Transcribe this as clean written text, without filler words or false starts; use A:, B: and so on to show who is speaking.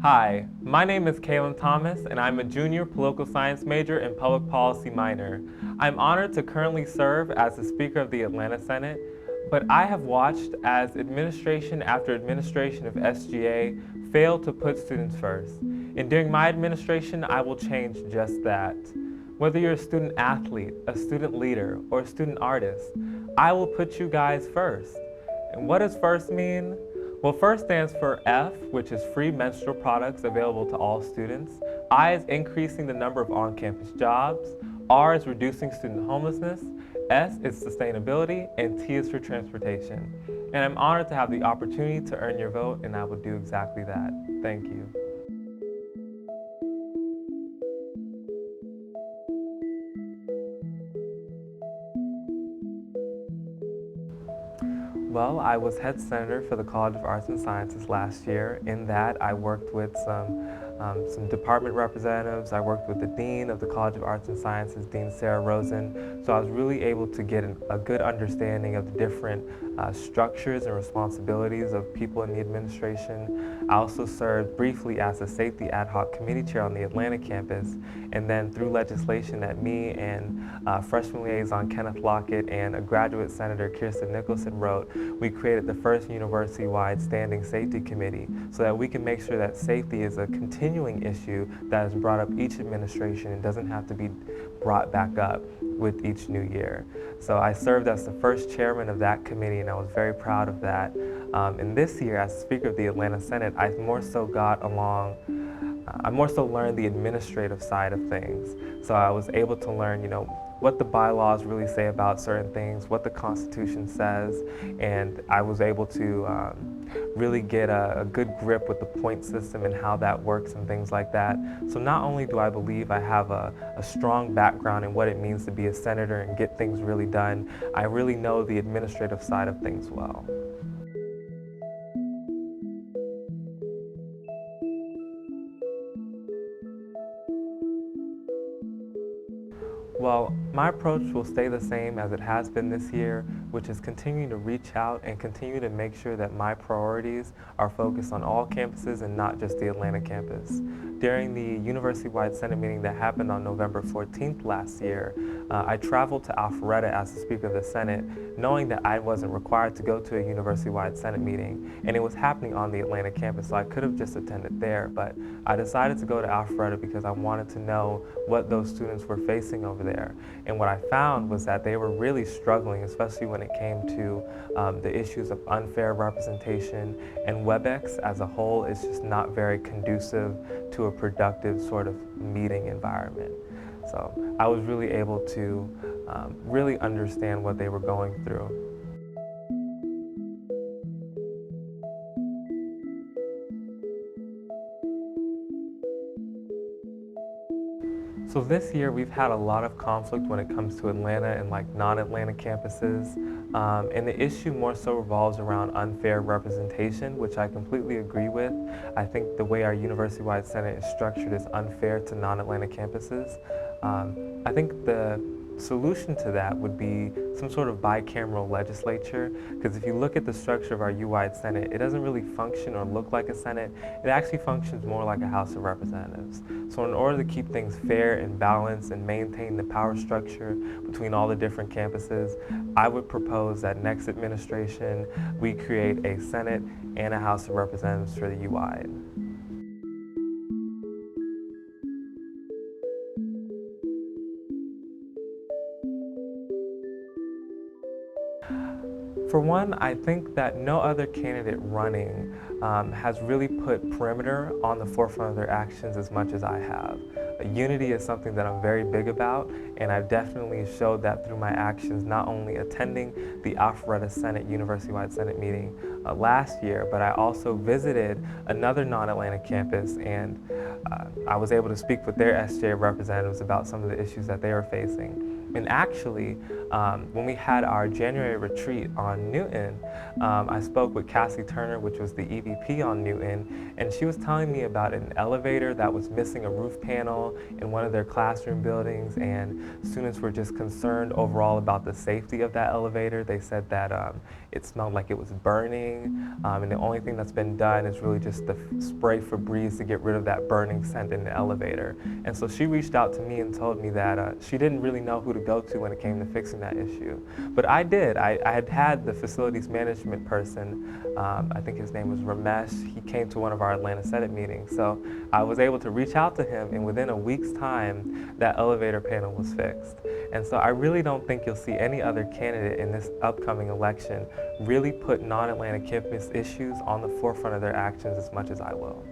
A: Hi, my name is Kaelen Thomas, and I'm a junior political science major and public policy minor. I'm honored to currently serve as the Speaker of the Atlanta Senate, but I have watched as administration after administration of SGA fail to put students first. And during my administration, I will change just that. Whether you're a student athlete, a student leader, or a student artist, I will put you guys first. And what does FIRST mean? Well, FIRST stands for F, which is free menstrual products available to all students. I is increasing the number of on-campus jobs. R is reducing student homelessness. S is sustainability, and T is for transportation. And I'm honored to have the opportunity to earn your vote, and I will do exactly that. Thank you. Well, I was head senator for the College of Arts and Sciences last year. In that, I worked with some department representatives. I worked with the dean of the College of Arts and Sciences, Dean Sarah Rosen. So I was really able to get a good understanding of the different structures and responsibilities of people in the administration. I also served briefly as a safety ad hoc committee chair on the Atlanta campus. And then through legislation that me and freshman liaison Kenneth Lockett and a graduate senator Kirsten Nicholson wrote, we created the first university-wide standing safety committee so that we can make sure that safety is a continuing issue that is brought up each administration and doesn't have to be brought back up with each new year. So I served as the first chairman of that committee, and I was very proud of that. And this year, as Speaker of the Atlanta Senate, I more so learned the administrative side of things. So I was able to learn, what the bylaws really say about certain things, what the Constitution says, and I was able to really get a good grip with the point system and how that works and things like that. So not only do I believe I have a strong background in what it means to be a senator and get things really done, I really know the administrative side of things well. Well, my approach will stay the same as it has been this year, which is continuing to reach out and continue to make sure that my priorities are focused on all campuses and not just the Atlanta campus. During the university-wide Senate meeting that happened on November 14th last year, I traveled to Alpharetta as the Speaker of the Senate, knowing that I wasn't required to go to a university-wide Senate meeting, and it was happening on the Atlanta campus, so I could have just attended there, but I decided to go to Alpharetta because I wanted to know what those students were facing over there. And what I found was that they were really struggling, especially when it came to the issues of unfair representation, and WebEx as a whole is just not very conducive to a productive sort of meeting environment. So I was really able to really understand what they were going through. So this year we've had a lot of conflict when it comes to Atlanta and non-Atlanta campuses. And the issue more so revolves around unfair representation, which I completely agree with. I think the way our university-wide Senate is structured is unfair to non-Atlanta campuses. I think the solution to that would be some sort of bicameral legislature, because if you look at the structure of our U-wide Senate, it doesn't really function or look like a Senate. It actually functions more like a House of Representatives. So in order to keep things fair and balanced and maintain the power structure between all the different campuses, I would propose that next administration we create a Senate and a House of Representatives for the U-wide. For one, I think that no other candidate running has really put perimeter on the forefront of their actions as much as I have. Unity is something that I'm very big about, and I've definitely showed that through my actions, not only attending the Alpharetta Senate University-wide Senate meeting last year, but I also visited another non-Atlanta campus, and I was able to speak with their SGA representatives about some of the issues that they were facing. And actually, when we had our January retreat on Newton, I spoke with Cassie Turner, which was the EVP on Newton, and she was telling me about an elevator that was missing a roof panel in one of their classroom buildings, and students were just concerned overall about the safety of that elevator. They said that it smelled like it was burning, and the only thing that's been done is really just to spray Febreze to get rid of that burning scent in the elevator. And so she reached out to me and told me that she didn't really know who to go to when it came to fixing that issue. But I did. I had the facilities management person, I think his name was Ramesh. He came to one of our Atlanta Senate meetings. So I was able to reach out to him, and within a week's time, that elevator panel was fixed. And so I really don't think you'll see any other candidate in this upcoming election really put non-Atlanta campus issues on the forefront of their actions as much as I will.